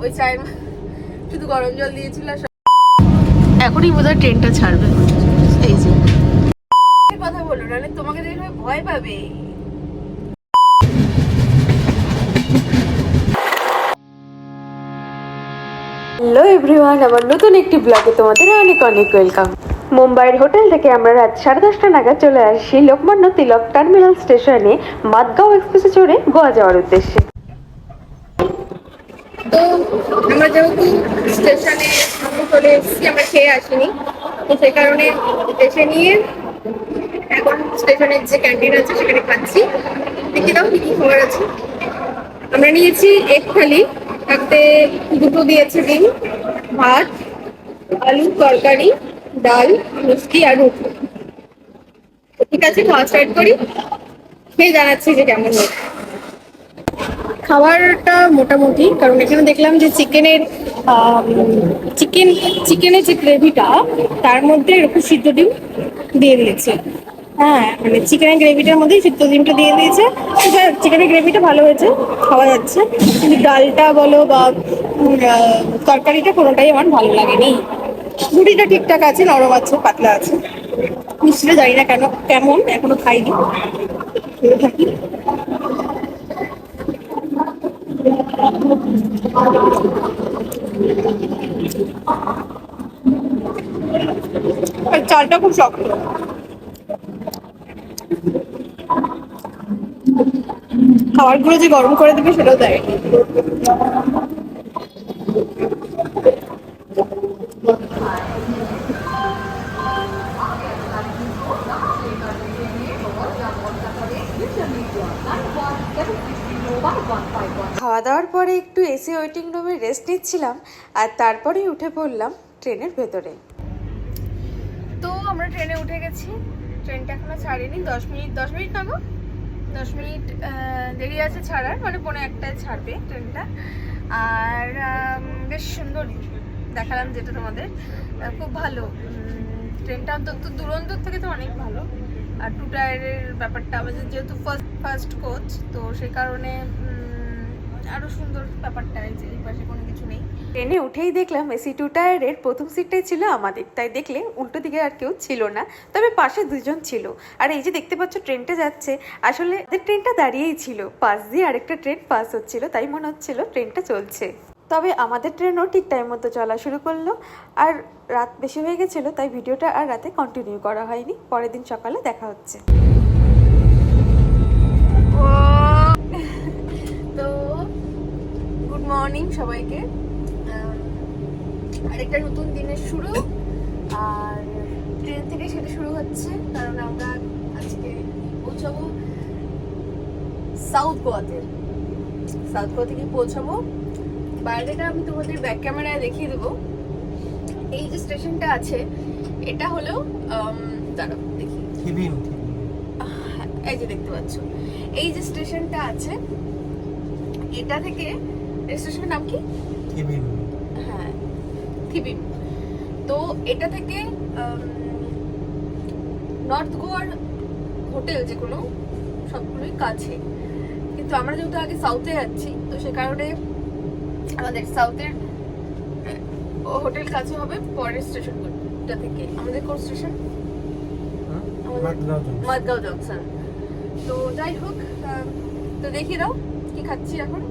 ওই চায়ের শুধু গরম জল দিয়েছিল। এখনই বোধহয় ট্রেনটা ছাড়বে। এই যে কথা বলো, নাহলে তোমাকে দেখে ভয় পাবে। হ্যালো এভরিওয়ান, আমার নতুন একটি ব্লগে তোমাদের অনেক অনেক ওয়েলকাম। মুম্বাইয়ের হোটেল থেকে আমরা রাত 10:30 নাগাদ চলে আসি লোকমান্য তিলক টার্মিনাল স্টেশনে মাদগাঁও এক্সপ্রেসে চড়ে গোয়া যাওয়ার উদ্দেশ্যে। তো আমরা যেহেতু স্টেশনে চলে এসেছি, আমরা খেয়ে আসিনি, তো সেই কারণে এসে নিয়ে এখন স্টেশনের যে ক্যান্টিন আছে সেখানে খাচ্ছি। দেখি দাও কি কি খাবার আছে। আমরা নিয়েছি এক থালি, তাতে দুটো দিয়েছে ডিম, ভাত, আলু তরকারি, ডাল, মিষ্টি আর রুটি। ঠিক আছে, খাওয়া স্টার্ট করি, খেয়ে জানাচ্ছি যে কেমন হয়েছে। খাবারটা মোটামুটি, কারণ এখানে দেখলাম যে চিকেনের যে গ্রেভিটা তার মধ্যে এরকম সিদ্ধ ডিম দিয়ে দিয়েছে। হ্যাঁ, মানে চিকেনের গ্রেভিটার মধ্যেই সিদ্ধ ডিমটা দিয়ে দিয়েছে। চিকেনের গ্রেভিটা ভালো হয়েছে, খাওয়া যাচ্ছে, কিন্তু ডালটা বলো বা তরকারিটা কোনোটাই আমার ভালো লাগেনি। রুটিটা ঠিকঠাক আছে, নরম আছে, পাতলা আছে। মিষ্টিটা জানি না কেমন, এখনো খাইনি, থাকি। চালটা খুব শক্ত, খাবারগুলো যে গরম করে দেবে সেটাও দেয়। খাওয়া দাওয়ার পরে একটু এসি ওয়েটিং রুমে রেস্ট নিচ্ছিলাম, আর তারপরেই উঠে পড়লাম ট্রেনের ভেতরে। তো আমরা ট্রেনে উঠে গেছি, ট্রেনটা এখনো ছাড়েনি। 10 মিনিট না গো, 10 মিনিট দেরি আছে ছাড়ার, মানে 1:45 ছাড়বে ট্রেনটা। আর বেশ সুন্দর দেখালাম যেটা তোমাদের, খুব ভালো ট্রেনটা, অন্তত দুরন্তর থেকে তো অনেক ভালো। আর 2 টায়ারের ব্যাপারটা, আমাদের যেহেতু ফার্স্ট কোচ, তো সেই কারণে আরো সুন্দর ব্যাপারটা। এই যে এই পাশে কোনো কিছু নেই। ট্রেনে উঠেই দেখলাম এসি 2 টায়ারের প্রথম সিটটাই ছিল আমাদের, তাই দেখলে উল্টো দিকে আর কেউ ছিল না, তবে পাশে 2জন ছিল। আর এই যে দেখতে পাচ্ছ ট্রেনটা যাচ্ছে, আসলে ট্রেনটা দাঁড়িয়েই ছিল, পাশ দিয়ে আরেকটা ট্রেন পাস হচ্ছিল, তাই মনে হচ্ছিল ট্রেনটা চলছে। তবে আমাদের ট্রেনও ঠিক টাইম মতো চলা শুরু করলো। আর রাত বেশি হয়ে গেছিলো, তাই ভিডিওটা আর রাতে কন্টিনিউ করা হয়নি। পরের দিন সকালে দেখা হচ্ছে। তো গুড মর্নিং সবাইকে, আরেকটা নতুন দিনের শুরু। আর ট্রেন থেকে সেটা শুরু হচ্ছে, কারণ আমরা আজকে পৌঁছাবো সাউথ গোয়াতে। সাউথ গোয়া থেকে পৌঁছাবো। বাইরেটা আমি তোমাদের ব্যাক ক্যামেরায় দেখিয়ে দেবো। এই যে স্টেশনটা আছে, এটা হলো দাঁড়াও দেখি, এই যে দেখতে পাচ্ছ, এই যে স্টেশনটা আছে, এটা থেকে স্টেশনের নাম কি? হ্যাঁ, থিবিম। তো এটা থেকে নর্থ গোয়ার হোটেল যেগুলো সবগুলোই কাছে, কিন্তু আমরা যেহেতু আগে সাউথে যাচ্ছি, তো সে কারণে আমাদের সাউথের হোটেল কাছে হবে পরের স্টেশনটা থেকে। আমাদের কোন স্টেশন? মাদগাঁও জংশন। তো যাই হোক, তো দেখিয়ে দাও কি খাচ্ছি এখন।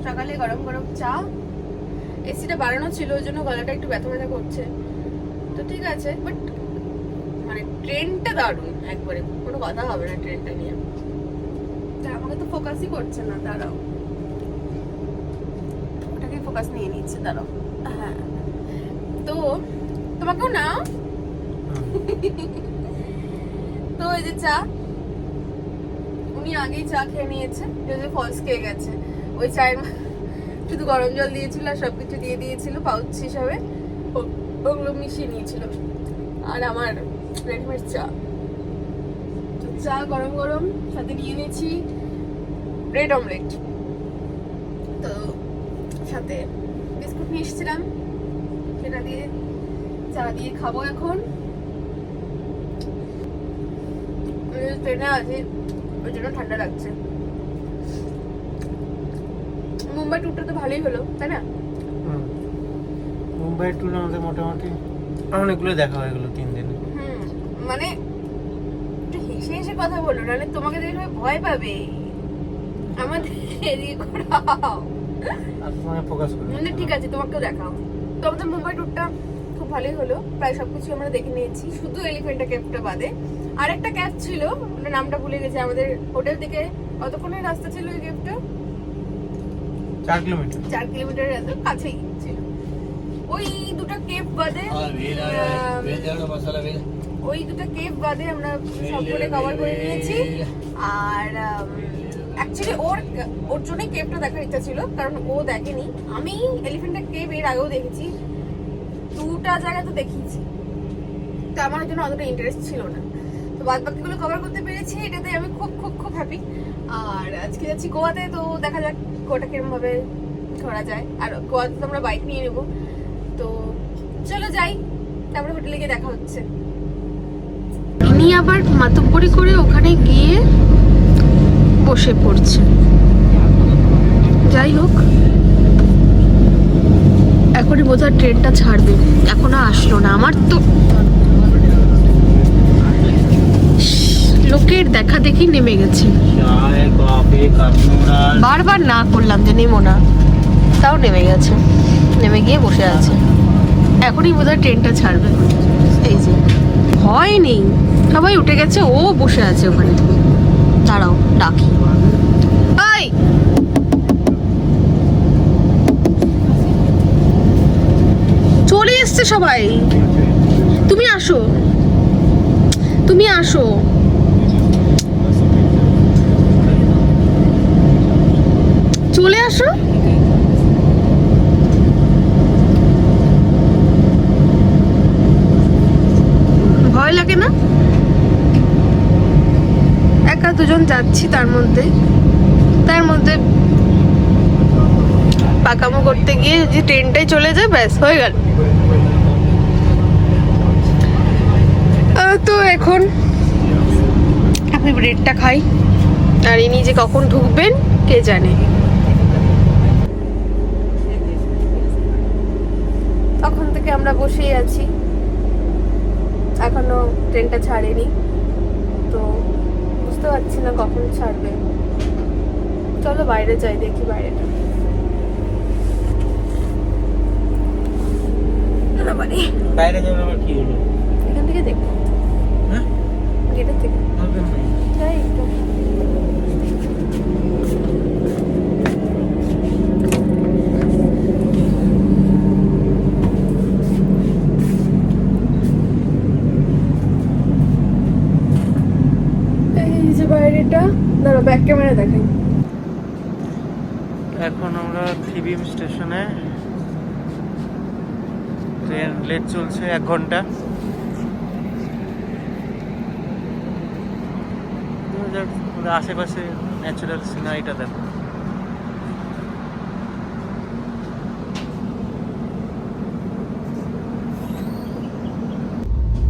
সকালে গরম গরম চা, এসিটা বাড়ানো ছিল, ওই জন্য গলাটা একটু ব্যথা ব্যথা করছে। তো ঠিক আছে, বাট মানে ট্রেনটা দারুণ, একবারে কোনো কথা হবে না ট্রেনটা নিয়ে। আমাকে তো ফোকাসই করছে না, দাঁড়াও, ওটাকে ফোকাস নিয়ে নিচ্ছে, দাঁড়াও। হ্যাঁ, তো তোমাকেও না। তো এই যে চা, উনি আগেই চা খেয়ে নিয়েছে, যেহেতু ফলস খেয়ে গেছে। ওই চায়ের শুধু গরম জল দিয়েছিল আর সবকিছু দিয়ে দিয়েছিল পাউচ হিসাবে, ওগুলো মিশিয়ে নিয়েছিল। আর আমার রেডিমেড চা, চা গরম গরম, সাথে নিয়ে নিয়েছি ব্রেড অমলেট, তো সাথে বিস্কুট নিয়ে এসেছিলাম, সেটা দিয়ে চা দিয়ে খাবো এখন। ট্রেনে আছে, ওই জন্য ঠান্ডা লাগছে। মুম্বাই ট্যুরটা তো ভালোই হলো, তাই না? মুম্বাই ট্যুর আমাদের মোটামুটি অনেকগুলো দেখা হয়ে গেল 3 দিনে। মানে একটু হেসে হেসে কথা বলো, নাহলে তোমাকে দেখলে ভয় পাবে। আমাদের এদিকে ঘোরাও, আর তোমাকে ফোকাস করো। মানে ঠিক আছে, তোমাকেও দেখাও। তো আমাদের মুম্বাই ট্যুরটা খুব ভালোই হলো, প্রায় সবকিছু আমরা দেখে নিয়েছি, শুধু এলিফ্যান্টা কেভটা বাদে। আর একটা ক্যাব ছিল, ওটার নামটা ভুলে গেছি। আমাদের হোটেল থেকে কতক্ষণের রাস্তা ছিল ওই কেভটা? 4 কিলোমিটার। 4 কিলোমিটারের রাস্তা, কাছেই ছিল। ওই দুটো কেভ বাদে আমরা সবগুলো কভার করে নিয়েছি। আর অ্যাকচুয়ালি ওর জন্যই কেভটা দেখার ইচ্ছা ছিল, কারণ ও দেখেনি। আমি এলিফ্যান্টা কেভ এর আগেও দেখেছি, 2টা জায়গা তো দেখিয়েছি, তো আমার ওর জন্য অতটা ইন্টারেস্ট ছিল না। তো বাদ বাকিগুলো কভার করতে পেরেছি, এটাতে আমি খুব খুব খুব হ্যাপি। আর আজকে যাচ্ছি গোয়াতে, তো দেখা যাক গোয়াটা কিরকম ভাবে ঘোরা যায়। আর গোয়াতে তো আমরা বাইক নিয়ে নেবো, তো চলো যাই, তারপরে হোটেলে গিয়ে দেখা হচ্ছে। ইনি আবার মাতব্বরি করে ওখানে গিয়ে বসে পড়ছে। যাই হোক, এখনই বোধহয় ট্রেনটা ছাড়বে, এখনো আসলো না। আমার তো লোকের দেখা দেখি নেমে গেছে, বারবার না করলাম যে নেমো না, তাও নেমে গেছে, নেমে গিয়ে বসে আছে। এখনই বোধহয় ট্রেনটা ছাড়বে। এই যে ভয় নেই, সবাই উঠে গেছে, ও বসে আছে ওখানে। দাঁড়াও ডাকি, এই চলে এসছে সবাই, তুমি আসো, তুমি আসো। চলে আসো। ভয় লাগে না? একা দুজন যাচ্ছি, তার মধ্যে পাকামো করতে গিয়ে যে ট্রেনটাই চলে যায়, ব্যাস হয়ে গেল। তো এখন আমি ব্রেডটা খাই, আর ইনি যে কখন ঢুকবেন কে জানে। তখন থেকে আমরা বসেই আছি, এখনো ট্রেনটা ছাড়েনি, তো বুঝতে পারছি না কখন ছাড়বে। চলো বাইরে যাই, দেখি বাইরেটা। বাইরে যাবে আবার কি হলো? এখান থেকে দেখো, হ্যাঁ গেটের থেকে হবে না। যাই একটু। এই যে বাইরেটা, দাঁড়া ব্যাক ক্যামেরা দেখাই। এখন আমরা থিবিম স্টেশনে, ট্রেন লেট চলছে 1 ঘন্টা। আশেপাশে ন্যাচারাল সিনারিটা দেখো।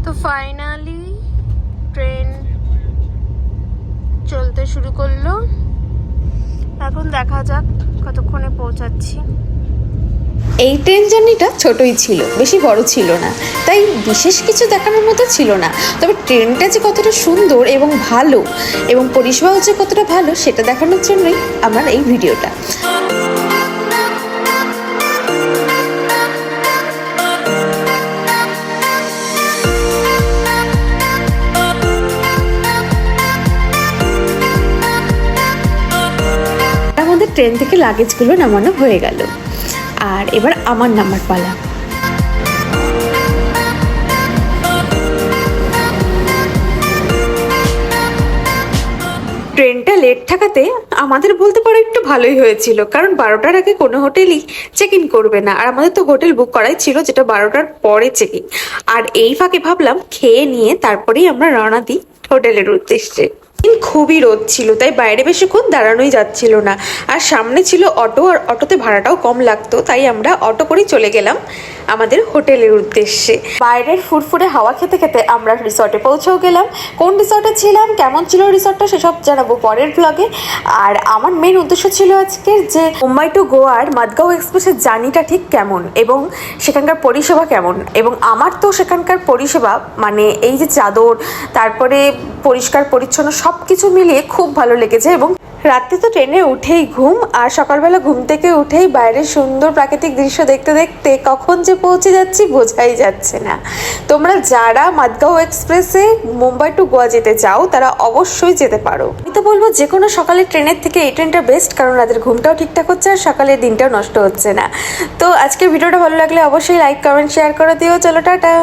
তো ফাইনালি ট্রেন চলতে শুরু করলো, এখন দেখা যাক কতক্ষণে পৌঁছাচ্ছি। এই ট্রেন জার্নিটা ছোটই ছিল, বেশি বড় ছিল না, তাই বিশেষ কিছু দেখানোর মতো ছিল না। তবে ট্রেনটা যে কতটা সুন্দর এবং ভালো এবং পরিষেবাও যে কতটা ভালো সেটা দেখানোর জন্যই আমার এই ভিডিওটা। আমাদের ট্রেন থেকে লাগেজগুলো নামানো হয়ে গেল, আর এবার আমার নাম্বার পালা। ট্রেনটা লেট থাকাতে আমাদের বলতে পারো একটু ভালোই হয়েছিল, কারণ 12টার আগে কোনো হোটেলই চেক ইন করবে না, আর আমাদের তো হোটেল বুক করাই ছিল যেটা 12টার পরে চেক ইন। আর এই ফাঁকে ভাবলাম খেয়ে নিয়ে তারপরেই আমরা রওনা দিই হোটেলের উদ্দেশ্যে। দিন খুবই রোদ ছিল, তাই বাইরে বেশিক্ষণ দাঁড়ানোই যাচ্ছিল না। আর সামনে ছিল অটো, আর অটোতে ভাড়াটাও কম লাগতো, তাই আমরা অটো করেই চলে গেলাম আমাদের হোটেলের উদ্দেশ্যে। বাইরের ফুরফুরে হাওয়া খেতে খেতে আমরা রিসর্টে পৌঁছেও গেলাম। কোন রিসর্টে ছিলাম, কেমন ছিল রিসর্টটা, সেসব জানাবো পরের ব্লগে। আর আমার মেন উদ্দেশ্য ছিল আজকের যে মুম্বাই টু গোয়ার মাদগাঁও এক্সপ্রেসের জার্নিটা ঠিক কেমন এবং সেখানকার পরিষেবা কেমন। এবং আমার তো সেখানকার পরিষেবা মানে এই যে চাদর, তারপরে পরিষ্কার পরিচ্ছন্ন সব কিছু মিলিয়ে খুব ভালো লেগেছে। এবং রাতে তো ট্রেনে উঠেই ঘুম, আর সকালবেলা ঘুম থেকে উঠেই বাইরের সুন্দর প্রাকৃতিক দৃশ্য দেখতে দেখতে কখন যে পৌঁছে যাচ্ছি বোঝাই যাচ্ছে না। তোমরা যারা মাদগাঁও এক্সপ্রেসে মুম্বাই টু গোয়া যেতে চাও তারা অবশ্যই যেতে পারো। আমি তো বলবো যে কোনো সকালের ট্রেনের থেকে এই ট্রেনটা বেস্ট, কারণ রাতের ঘুমটাও ঠিকঠাক হচ্ছে আর সকালের দিনটাও নষ্ট হচ্ছে না। তো আজকের ভিডিওটা ভালো লাগলে অবশ্যই লাইক কমেন্ট শেয়ার করে দিও। চলো টাটা।